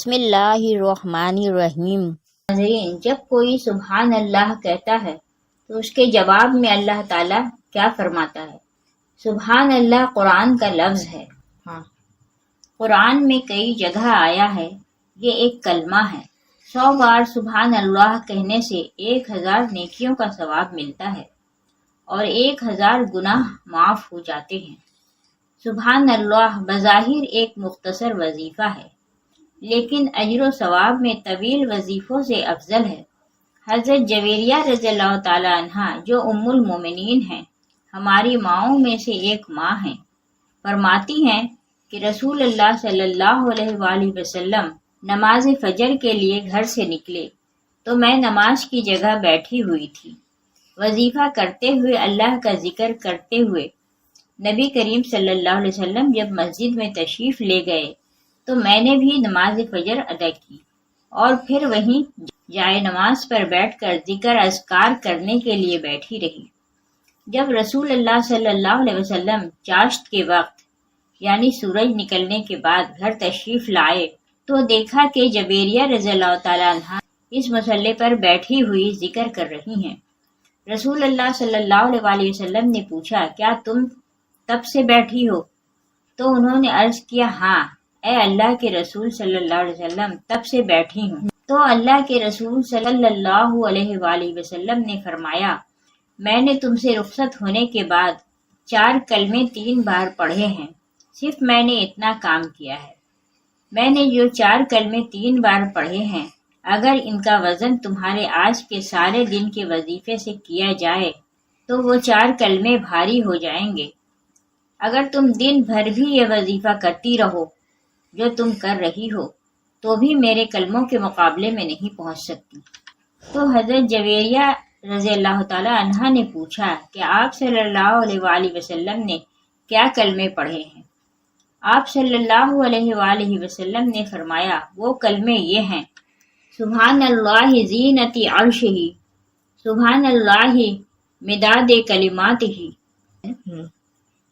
بسم اللہ الرحمن الرحیم۔ ناظرین، جب کوئی سبحان اللہ کہتا ہے تو اس کے جواب میں اللہ تعالیٰ کیا فرماتا ہے؟ سبحان اللہ قرآن کا لفظ ہے۔ قرآن میں کئی جگہ آیا ہے، یہ ایک کلمہ ہے۔ 100 بار سبحان اللہ کہنے سے 1000 نیکیوں کا ثواب ملتا ہے اور 1000 گناہ معاف ہو جاتے ہیں۔ سبحان اللہ بظاہر ایک مختصر وظیفہ ہے، لیکن اجر و ثواب میں طویل وظیفوں سے افضل ہے۔ حضرت جویریہ رضی اللہ تعالی عنہا جو ام المومنین ہیں، ہماری ماؤں میں سے ایک ماں ہیں، فرماتی ہیں کہ رسول اللہ صلی اللہ علیہ وآلہ وسلم نماز فجر کے لیے گھر سے نکلے تو میں نماز کی جگہ بیٹھی ہوئی تھی، وظیفہ کرتے ہوئے اللہ کا ذکر کرتے ہوئے۔ نبی کریم صلی اللہ علیہ وسلم جب مسجد میں تشریف لے گئے تو میں نے بھی نماز فجر ادا کی اور پھر وہیں جائے نماز پر بیٹھ کر ذکر اذکار کرنے کے لیے بیٹھی رہی۔ جب رسول اللہ صلی اللہ علیہ وسلم چاشت کے وقت یعنی سورج نکلنے کے بعد گھر تشریف لائے تو دیکھا کہ جویریہ رضی اللہ تعالیٰ عنہا اس مسئلے پر بیٹھی ہوئی ذکر کر رہی ہیں۔ رسول اللہ صلی اللہ علیہ وآلہ وسلم نے پوچھا، کیا تم تب سے بیٹھی ہو؟ تو انہوں نے عرض کیا، ہاں اے اللہ کے رسول صلی اللہ علیہ وسلم، تب سے بیٹھی ہوں۔ تو اللہ کے رسول صلی اللہ علیہ وآلہ وسلم نے فرمایا، میں نے تم سے رخصت ہونے کے بعد 4 کلمے 3 بار پڑھے ہیں، صرف میں نے اتنا کام کیا ہے۔ میں نے جو 4 کلمے 3 بار پڑھے ہیں، اگر ان کا وزن تمہارے آج کے سارے دن کے وظیفے سے کیا جائے تو وہ 4 کلمے بھاری ہو جائیں گے۔ اگر تم دن بھر بھی یہ وظیفہ کرتی رہو جو تم کر رہی ہو تو بھی میرے کلموں کے مقابلے میں نہیں پہنچ سکتی۔ تو حضرت جویریہ رضی اللہ تعالی عنہا نے پوچھا کہ آپ صلی اللہ علیہ وآلہ وسلم نے کیا کلمے پڑھے ہیں؟ آپ صلی اللہ علیہ وآلہ وسلم نے فرمایا، وہ کلمے یہ ہیں: سبحان اللہ زینت عرشہ، سبحان اللہ مداد کلماتہ۔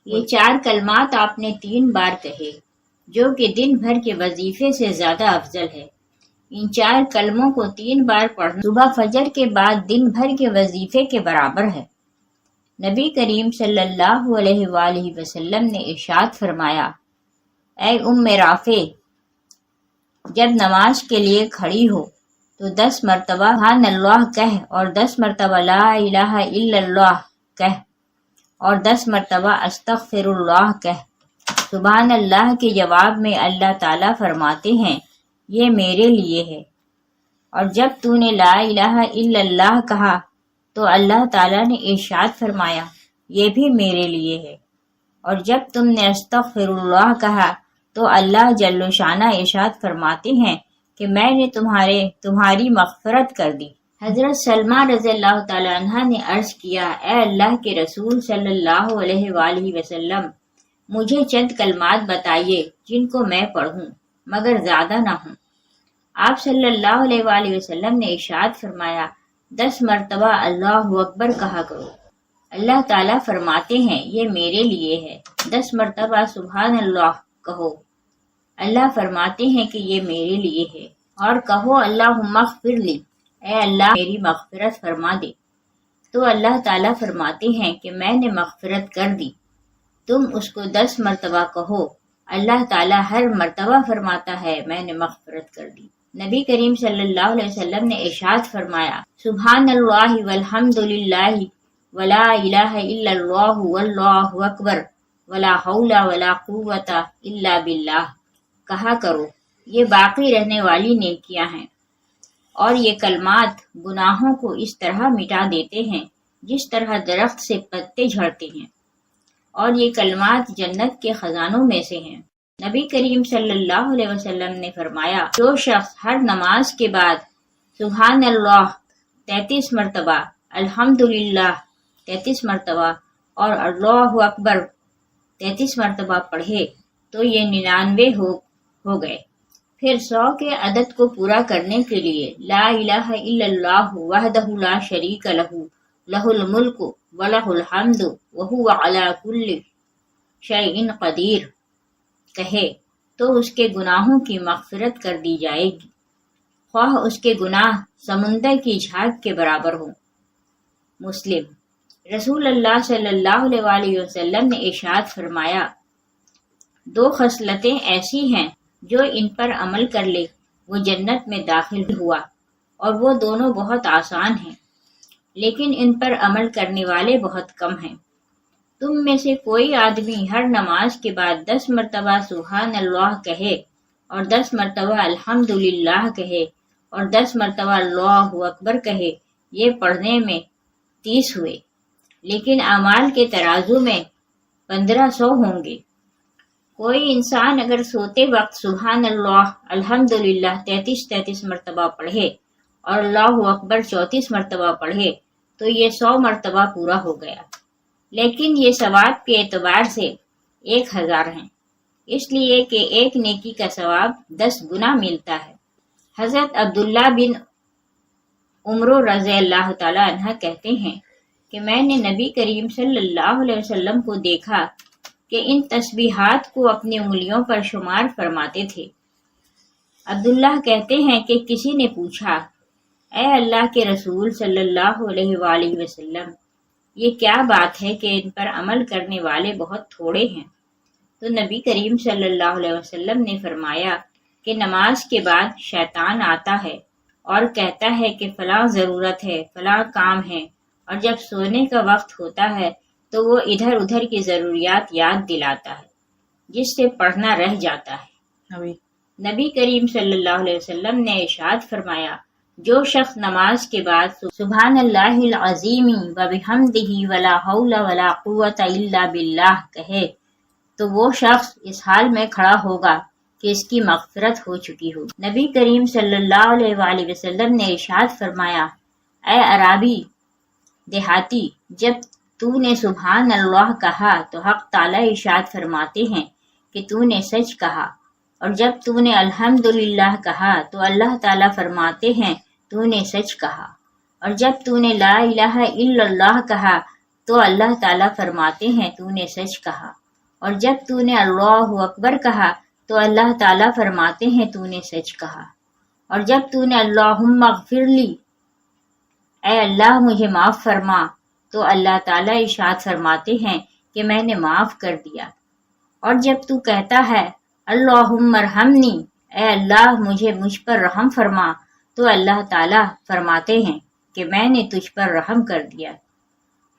یہ 4 کلمات آپ نے 3 بار کہے، جو کہ دن بھر کے وظیفے سے زیادہ افضل ہے۔ ان 4 کلموں کو 3 بار پڑھنا صبح فجر کے بعد دن بھر کے وظیفے کے برابر ہے۔ نبی کریم صلی اللہ علیہ وآلہ وسلم نے ارشاد فرمایا، اے ام رافع، جب نماز کے لیے کھڑی ہو تو 10 مرتبہ سبحان اللہ کہہ اور 10 مرتبہ لا الہ الا اللہ کہہ اور 10 مرتبہ استغفر اللہ کہہ۔ سبحان اللہ کے جواب میں اللہ تعالیٰ فرماتے ہیں، یہ میرے لیے ہے، اور جب تو نے لا الہ الا اللہ کہا تو اللہ تعالیٰ نے ارشاد فرمایا، یہ بھی میرے لیے ہے، اور جب تم نے استغفر اللہ کہا تو اللہ جل شانہ ارشاد فرماتے ہیں کہ میں نے تمہاری مغفرت کر دی۔ حضرت سلمہ رضی اللہ تعالی عنہ نے عرض کیا، اے اللہ کے رسول صلی اللہ علیہ وآلہ وسلم، مجھے چند کلمات بتائیے جن کو میں پڑھوں مگر زیادہ نہ ہوں۔ آپ صلی اللہ علیہ وآلہ وسلم نے ارشاد فرمایا، 10 مرتبہ اللہ اکبر کہا کرو۔ اللہ تعالیٰ فرماتے ہیں، یہ میرے لیے ہے۔ 10 مرتبہ سبحان اللہ کہو، اللہ فرماتے ہیں کہ یہ میرے لیے ہے، اور کہو اللہم اغفر لی، اے اللہ میری مغفرت فرما دے، تو اللہ تعالیٰ فرماتے ہیں کہ میں نے مغفرت کر دی۔ تم اس کو 10 مرتبہ کہو، اللہ تعالیٰ ہر مرتبہ فرماتا ہے میں نے مغفرت کر دی۔ نبی کریم صلی اللہ علیہ وسلم نے ارشاد فرمایا، سبحان اللہ والحمد للہ ولا الہ الا اللہ واللہ اکبر ولا حول ولا قوت الا باللہ کہا کرو، یہ باقی رہنے والی نیکیاں ہیں، اور یہ کلمات گناہوں کو اس طرح مٹا دیتے ہیں جس طرح درخت سے پتے جھڑتے ہیں، اور یہ کلمات جنت کے خزانوں میں سے ہیں۔ نبی کریم صلی اللہ علیہ وسلم نے فرمایا، جو شخص ہر نماز کے بعد سبحان اللہ 33 مرتبہ، الحمدللہ 33 مرتبہ اور اللہ اکبر 33 مرتبہ پڑھے تو یہ 99 ہو گئے۔ پھر 100 کے عدد کو پورا کرنے کے لیے لا الہ الا اللہ وحدہ لا شریک لہ لہ الملک وَلَهُ الْحَمْدُ وَهُوَ عَلَى كُلِّ شَيْءٍ قدیر کہے تو اس کے گناہوں کی مغفرت کر دی جائے گی، خواہ اس کے گناہ سمندر کی جھاگ کے برابر ہوں۔ مسلم۔ رسول اللہ صلی اللہ علیہ وآلہ وسلم نے ارشاد فرمایا، دو خصلتیں ایسی ہیں جو ان پر عمل کر لے وہ جنت میں داخل ہوا، اور وہ دونوں بہت آسان ہیں، لیکن ان پر عمل کرنے والے بہت کم ہیں۔ تم میں سے کوئی آدمی ہر نماز کے بعد 10 مرتبہ سبحان اللہ کہے اور 10 مرتبہ الحمدللہ کہے اور 10 مرتبہ اللہ اکبر کہے، یہ پڑھنے میں 30 ہوئے، لیکن اعمال کے ترازو میں 1500 ہوں گے۔ کوئی انسان اگر سوتے وقت سبحان اللہ الحمدللہ 33 مرتبہ پڑھے اور اللہ اکبر 34 مرتبہ پڑھے تو یہ 100 مرتبہ پورا ہو گیا، لیکن یہ ثواب کے اعتبار سے 1000 ہیں، اس لیے کہ ایک نیکی کا ثواب 10 گنا ملتا ہے۔ حضرت عبداللہ بن عمر رضی اللہ تعالی عنہ کہتے ہیں کہ میں نے نبی کریم صلی اللہ علیہ وسلم کو دیکھا کہ ان تسبیحات کو اپنی انگلیوں پر شمار فرماتے تھے۔ عبداللہ کہتے ہیں کہ کسی نے پوچھا، اے اللہ کے رسول صلی اللہ علیہ وآلہ وسلم، یہ کیا بات ہے کہ ان پر عمل کرنے والے بہت تھوڑے ہیں؟ تو نبی کریم صلی اللہ علیہ وسلم نے فرمایا کہ نماز کے بعد شیطان آتا ہے اور کہتا ہے کہ فلاں ضرورت ہے، فلاں کام ہے، اور جب سونے کا وقت ہوتا ہے تو وہ ادھر ادھر کی ضروریات یاد دلاتا ہے، جس سے پڑھنا رہ جاتا ہے۔ نبی کریم صلی اللہ علیہ وسلم نے ارشاد فرمایا، جو شخص نماز کے بعد سبحان اللہ العظیم وبحمدہ ولا حول ولا قوۃ الا باللہ کہے تو وہ شخص اس حال میں کھڑا ہوگا کہ اس کی مغفرت ہو چکی ہو۔ نبی کریم صلی اللہ علیہ وآلہ وسلم نے ارشاد فرمایا، اے عرابی دیہاتی، جب تو نے سبحان اللہ کہا تو حق تعالی ارشاد فرماتے ہیں کہ تو نے سچ کہا، اور جب تو نے الحمدللہ کہا تو اللہ تعالیٰ فرماتے ہیں تو نے سچ کہا، اور جب تو نے لا الہ الا اللہ کہا تو اللہ تعالیٰ فرماتے ہیں تو نے سچ کہا، اور جب تو نے اللہ اکبر کہا تو اللہ تعالیٰ فرماتے ہیں تو نے سچ کہا، اور جب تو نے اللہم اغفر لی، اے اللہ مجھے معاف فرما، تو اللہ تعالیٰ ارشاد فرماتے ہیں کہ میں نے معاف کر دیا، اور جب تو کہتا ہے اللہم ارحمنی، اے اللہ مجھ پر رحم فرما، تو اللہ تعالیٰ فرماتے ہیں کہ میں نے تجھ پر رحم کر دیا،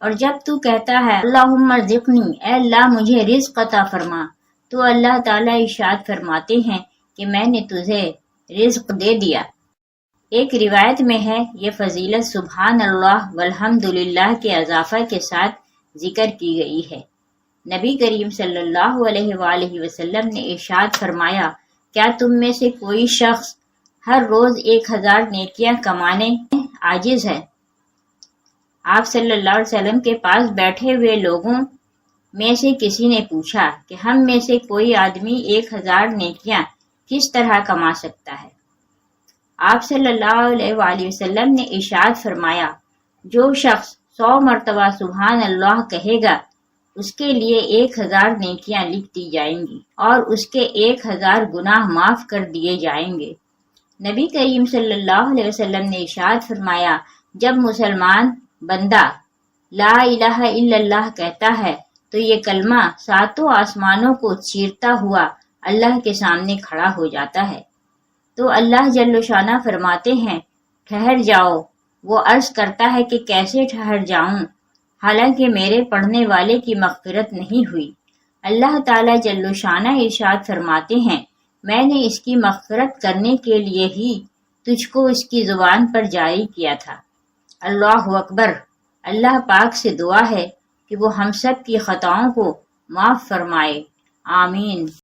اور جب تو کہتا ہے اللہم ارزقنی، اے اللہ مجھے رزق عطا فرما، تو اللہ تعالیٰ ارشاد فرماتے ہیں کہ میں نے تجھے رزق دے دیا۔ ایک روایت میں ہے یہ فضیلت سبحان اللہ والحمدللہ کے اضافہ کے ساتھ ذکر کی گئی ہے۔ نبی کریم صلی اللہ علیہ وآلہ وسلم نے ارشاد فرمایا، کیا تم میں سے کوئی شخص ہر روز 1000 نیکیاں کمانے عاجز ہے؟ آپ صلی اللہ علیہ وسلم کے پاس بیٹھے ہوئے لوگوں میں سے کسی نے پوچھا کہ ہم میں سے کوئی آدمی 1000 نیکیاں کس طرح کما سکتا ہے؟ آپ صلی اللہ علیہ وآلہ وسلم نے ارشاد فرمایا، جو شخص 100 مرتبہ سبحان اللہ کہے گا اس کے لیے 1000 نیکیاں لکھ دی جائیں گی اور اس کے 1000 گناہ معاف کر دیے جائیں گے۔ نبی کریم صلی اللہ علیہ وسلم نے ارشاد فرمایا، جب مسلمان بندہ لا الہ الا اللہ کہتا ہے تو یہ کلمہ 7 آسمانوں کو چیرتا ہوا اللہ کے سامنے کھڑا ہو جاتا ہے، تو اللہ جل شانہ فرماتے ہیں ٹھہر جاؤ۔ وہ عرض کرتا ہے کہ کیسے ٹھہر جاؤں حالانکہ میرے پڑھنے والے کی مغفرت نہیں ہوئی؟ اللہ تعالیٰ جل شانہ ارشاد فرماتے ہیں، میں نے اس کی مغفرت کرنے کے لیے ہی تجھ کو اس کی زبان پر جاری کیا تھا۔ اللہ اکبر۔ اللہ پاک سے دعا ہے کہ وہ ہم سب کی خطاؤں کو معاف فرمائے، آمین۔